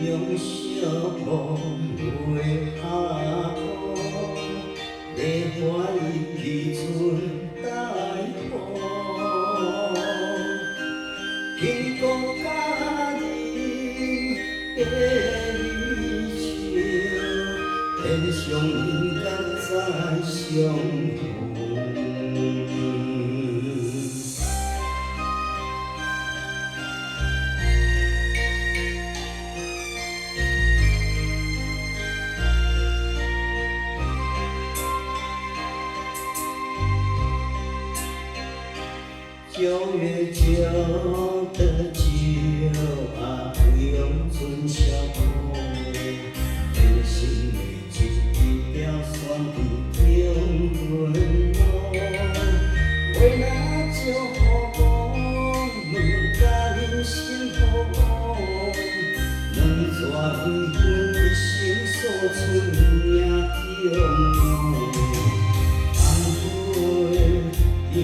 用小风月下雨，梨花已去春大风。天公佳人白衣笑，天上人间再相逢。九月九的酒啊，不用春宵苦的，人生的一条线在中分路。为那酒好讲，两家人幸福，两撮离婚一生所出名中。天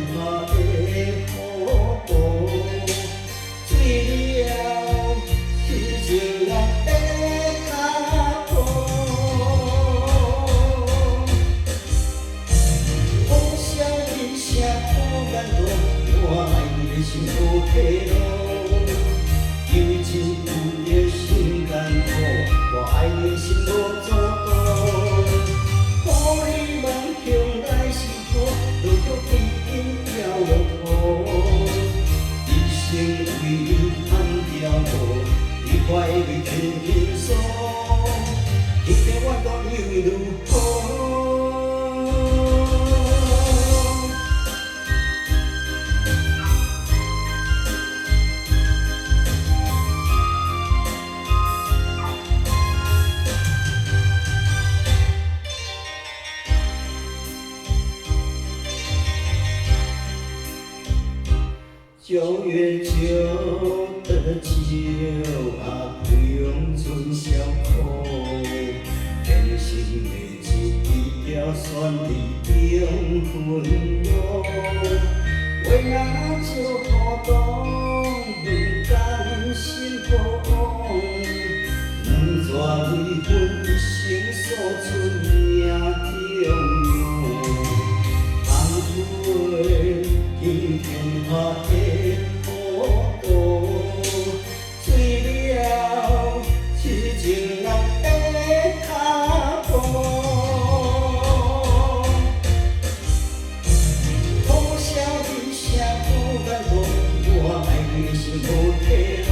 下的好报，醉了是情人的脚步。风声一声苦眼路，我爱你的心无退路。因为情有着心艰苦，我爱你的心无阻挡。可你梦向来是苦。路途必经了落土，一生为你hand条路，你快为轻轻松，一天我都又如何？九月九的酒啊，不用春宵苦，人生的一条线在中分路。为那酒好当，两家人幸福，两撮离婚一生所出名中。红灰今天下的孤独，醉了是情人的脚步。苦笑一声苦眼路，我爱你的心无退路。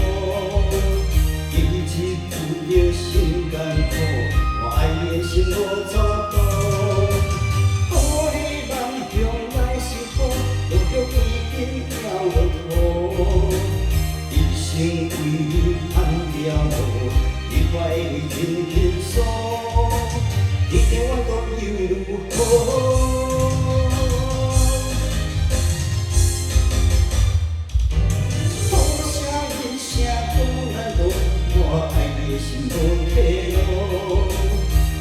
日子有着心艰苦，我爱你的心无阻挡。一生为你hand条路，你快为轻轻松，一天我都又如何？苦声一声苦眼路，我爱你的心无退路。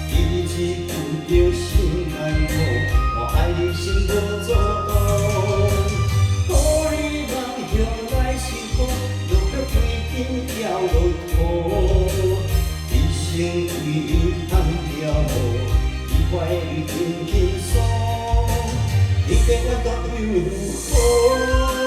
日子有着心艰苦，我爱你心无阻挡。了落土，一生为你hand条路，你快为轻轻松，你跟我都又如何？